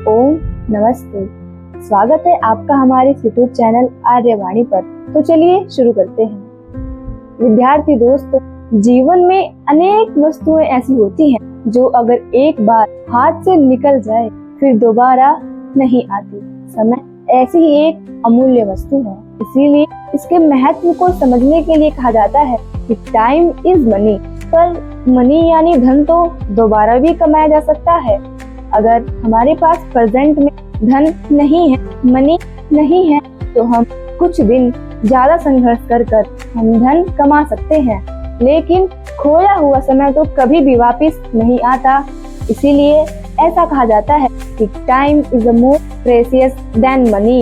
ओम नमस्ते। स्वागत है आपका हमारे यूट्यूब चैनल आर्यवाणी पर। तो चलिए शुरू करते हैं। विद्यार्थी दोस्तों, जीवन में अनेक वस्तुएं ऐसी होती हैं जो अगर एक बार हाथ से निकल जाए फिर दोबारा नहीं आती। समय ऐसी ही एक अमूल्य वस्तु है, इसीलिए इसके महत्व को समझने के लिए कहा जाता है कि टाइम इज मनी। पर मनी यानी धन तो दोबारा भी कमाया जा सकता है। अगर हमारे पास प्रेजेंट में धन नहीं है, मनी नहीं है, तो हम कुछ दिन ज्यादा संघर्ष कर हम धन कमा सकते हैं, लेकिन खोया हुआ समय तो कभी भी वापस नहीं आता। इसीलिए ऐसा कहा जाता है कि time is more precious than money,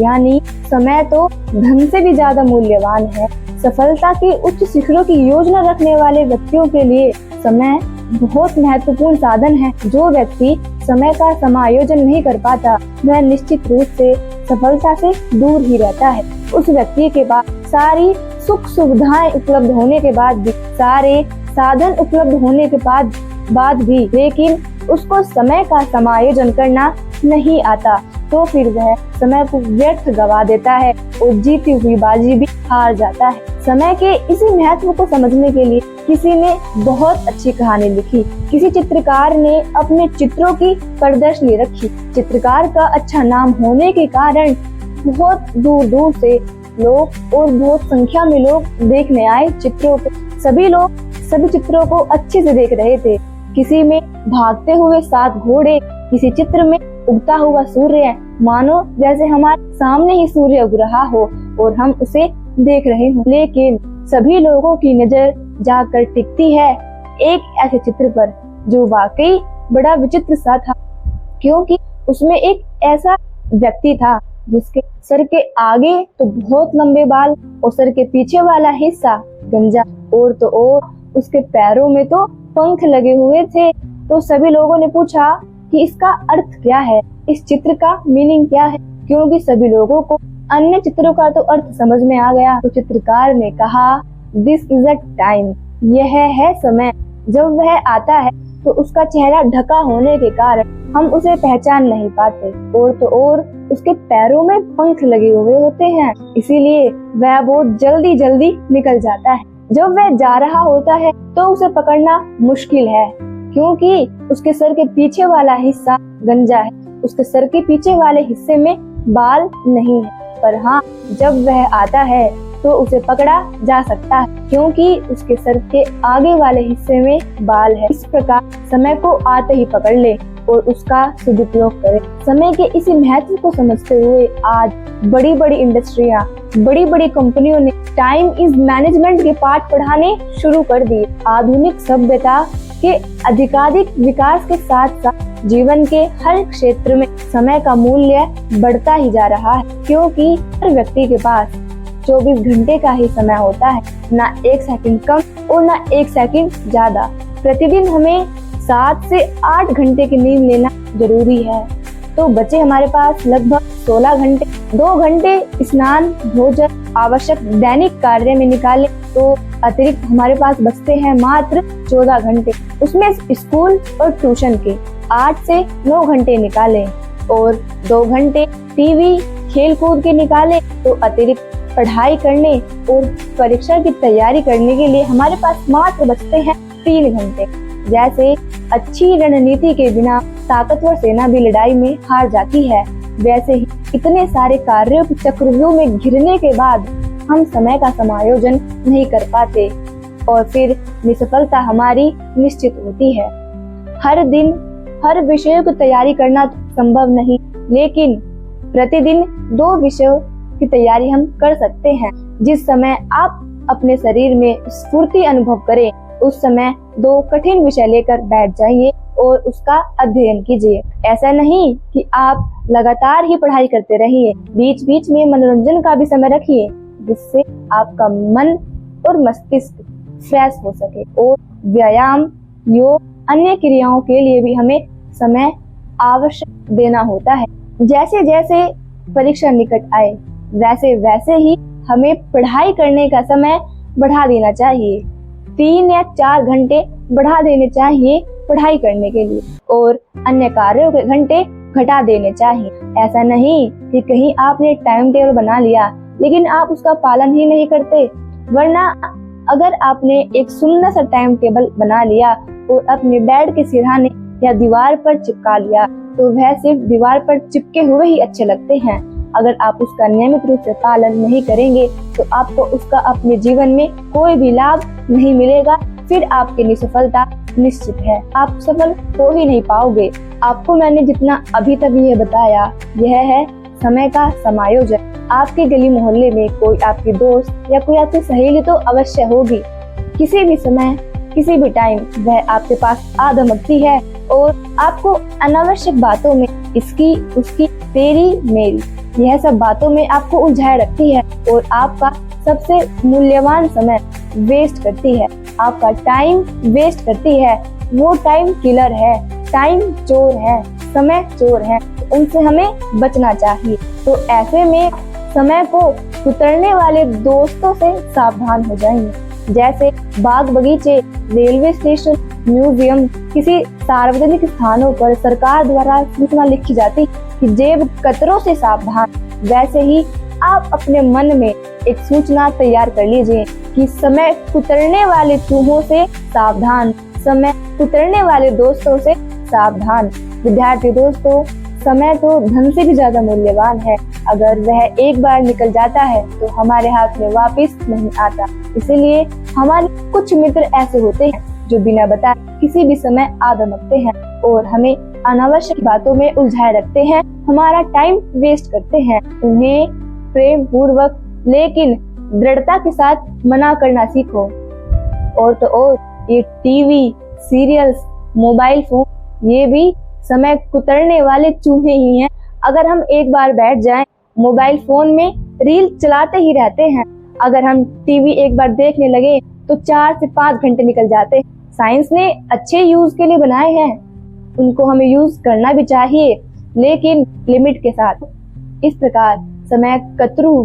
यानी समय तो धन से भी ज्यादा मूल्यवान है। सफलता के उच्च शिखरों की योजना रखने वाले व्यक्तियों के लिए समय बहुत महत्वपूर्ण साधन है। जो व्यक्ति समय का समायोजन नहीं कर पाता, वह निश्चित रूप से सफलता से दूर ही रहता है। उस व्यक्ति के पास सारी सुख सुविधाएं उपलब्ध होने के बाद भी, सारे साधन उपलब्ध होने के बाद भी लेकिन उसको समय का समायोजन करना नहीं आता, तो फिर वह समय को व्यर्थ गवा देता है और जीती हुई बाजी भी हार जाता है। समय के इसी महत्व को समझने के लिए किसी ने बहुत अच्छी कहानी लिखी। किसी चित्रकार ने अपने चित्रों की प्रदर्शनी रखी। चित्रकार का अच्छा नाम होने के कारण बहुत दूर दूर से लोग और बहुत संख्या में लोग देखने आए चित्रों को। सभी लोग सभी चित्रों को अच्छे से देख रहे थे। किसी में भागते हुए 7 घोड़े, किसी चित्र में उगता हुआ सूर्य, मानो जैसे हमारे सामने ही सूर्य उग रहा हो और हम उसे देख रहे हों। लेकिन सभी लोगों की नजर जाकर टिकती है एक ऐसे चित्र पर जो वाकई बड़ा विचित्र सा था, क्योंकि उसमें एक ऐसा व्यक्ति था जिसके सर के आगे तो बहुत लंबे बाल और सर के पीछे वाला हिस्सा गंजा, और तो और उसके पैरों में तो पंख लगे हुए थे। तो सभी लोगों ने पूछा कि इसका अर्थ क्या है, इस चित्र का मीनिंग क्या है, क्योंकि सभी लोगों को अन्य चित्रों का तो अर्थ समझ में आ गया। तो चित्रकार ने कहा, दिस इज अ टाइम, यह है समय। जब वह आता है तो उसका चेहरा ढका होने के कारण हम उसे पहचान नहीं पाते, और तो और उसके पैरों में पंख लगे हुए होते हैं, इसीलिए वह बहुत जल्दी जल्दी निकल जाता है। जब वह जा रहा होता है तो उसे पकड़ना मुश्किल है, क्योंकि उसके सर के पीछे वाला हिस्सा गंजा है। उसके सर के पीछे वाले हिस्से में बाल नहीं है। पर हाँ, जब वह आता है तो उसे पकड़ा जा सकता है, क्योंकि उसके सर के आगे वाले हिस्से में बाल है। इस प्रकार समय को आते ही पकड़ ले और उसका सदुपयोग करे। समय के इसी महत्व को समझते हुए आज बड़ी बड़ी इंडस्ट्रियां, बड़ी बड़ी कंपनियों ने टाइम इज मैनेजमेंट के पाठ पढ़ाने शुरू कर दिए। आधुनिक सभ्यता के अधिकाधिक विकास के साथ साथ जीवन के हर क्षेत्र में समय का मूल्य बढ़ता ही जा रहा है, क्योंकि हर व्यक्ति के पास 24 घंटे का ही समय होता है, ना 1 सेकंड कम और ना 1 सेकंड ज्यादा। प्रतिदिन हमें 7 से 8 घंटे की नींद लेना जरूरी है, तो बचे हमारे पास लगभग 16 घंटे। 2 घंटे स्नान, भोजन, आवश्यक दैनिक कार्य में निकाले तो अतिरिक्त हमारे पास बचते हैं मात्र 14 घंटे। उसमें स्कूल और ट्यूशन के 8 से 9 घंटे निकालें और 2 घंटे टीवी, खेल कूद के निकाले तो अतिरिक्त पढ़ाई करने और परीक्षा की तैयारी करने के लिए हमारे पास मात्र बचते हैं 3 घंटे। जैसे अच्छी रणनीति के बिना ताकतवर सेना भी लड़ाई में हार जाती है, वैसे ही इतने सारे कार्यों के चक्रव्यूह में घिरने के बाद हम समय का समायोजन नहीं कर पाते और फिर निसफलता हमारी निश्चित होती है। हर दिन हर विषय की तैयारी करना संभव नहीं, लेकिन प्रतिदिन 2 विषयों की तैयारी हम कर सकते हैं। जिस समय आप अपने शरीर में स्फूर्ति अनुभव करें, उस समय 2 कठिन विषय लेकर बैठ जाइए और उसका अध्ययन कीजिए। ऐसा नहीं कि आप लगातार ही पढ़ाई करते रहिए, बीच बीच में मनोरंजन का भी समय रखिए, जिससे आपका मन और मस्तिष्क फ्रेश हो सके। और व्यायाम, योग, अन्य क्रियाओं के लिए भी हमें समय आवश्यक देना होता है। जैसे जैसे परीक्षा निकट आए, वैसे वैसे ही हमें पढ़ाई करने का समय बढ़ा देना चाहिए। 3 या 4 घंटे बढ़ा देने चाहिए पढ़ाई करने के लिए और अन्य कार्यों के घंटे घटा देने चाहिए। ऐसा नहीं कि कहीं आपने टाइम टेबल बना लिया लेकिन आप उसका पालन ही नहीं करते, वरना अगर आपने एक सुंदर सा टाइम टेबल बना लिया और अपने बेड के सिरहाने या दीवार पर चिपका लिया तो वह सिर्फ दीवार पर चिपके हुए ही अच्छे लगते हैं। अगर आप उसका नियमित रूप से पालन नहीं करेंगे तो आपको उसका अपने जीवन में कोई भी लाभ नहीं मिलेगा, फिर आपकी निसफलता निश्चित है। आप सफल हो ही नहीं पाओगे। आपको मैंने जितना अभी तक ये बताया यह है समय का समायोजन। आपके गली मोहल्ले में कोई आपकी दोस्त या कोई आपकी सहेली तो अवश्य होगी। किसी भी समय किसी भी टाइम वह आपके पास आ धमकती है और आपको अनावश्यक बातों में इसकी उसकी तेरी मेरी यह सब बातों में आपको उलझाए रखती है और आपका सबसे मूल्यवान समय वेस्ट करती है, आपका टाइम वेस्ट करती है। वो टाइम किलर है, टाइम चोर है, समय चोर है, उनसे हमें बचना चाहिए। तो ऐसे में समय को कुतरने वाले दोस्तों से सावधान हो जाएंगे। जैसे बाग बगीचे, रेलवे स्टेशन, म्यूजियम, किसी सार्वजनिक स्थानों पर सरकार द्वारा सूचना लिखी जाती कि जेब कतरों से सावधान, वैसे ही आप अपने मन में एक सूचना तैयार कर लीजिए कि समय कुतरने वाले चूहों से सावधान, समय कुतरने वाले दोस्तों से सावधान। विद्यार्थी दोस्तों, समय तो धन से भी ज्यादा मूल्यवान है। अगर वह एक बार निकल जाता है तो हमारे हाथ में वापस नहीं आता। इसीलिए हमारे कुछ मित्र ऐसे होते हैं जो बिना बताए किसी भी समय आ धमकते हैं और हमें अनावश्यक बातों में उलझाए रखते हैं, हमारा टाइम वेस्ट करते हैं। उन्हें प्रेम पूर्वक लेकिन दृढ़ता के साथ मना करना सीखो। और तो और ये टीवी, सीरियल्स, मोबाइल फोन ये भी समय कुतरने वाले चूहे ही हैं। अगर हम एक बार बैठ जाएं, मोबाइल फोन में रील चलाते ही रहते हैं। अगर हम टीवी एक बार देखने लगे तो 4 से 5 घंटे निकल जाते हैं। साइंस ने अच्छे यूज के लिए बनाए हैं, उनको हमें यूज करना भी चाहिए लेकिन लिमिट के साथ। इस प्रकार समय कतरू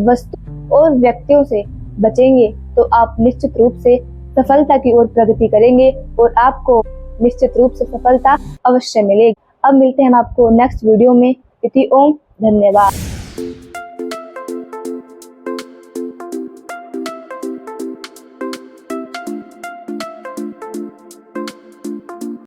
वस्तु और व्यक्तियों से बचेंगे तो आप निश्चित रूप से सफलता की ओर प्रगति करेंगे और आपको निश्चित रूप से सफलता अवश्य मिलेगी। अब मिलते हैं हम आपको नेक्स्ट वीडियो में। इति ओम, धन्यवाद।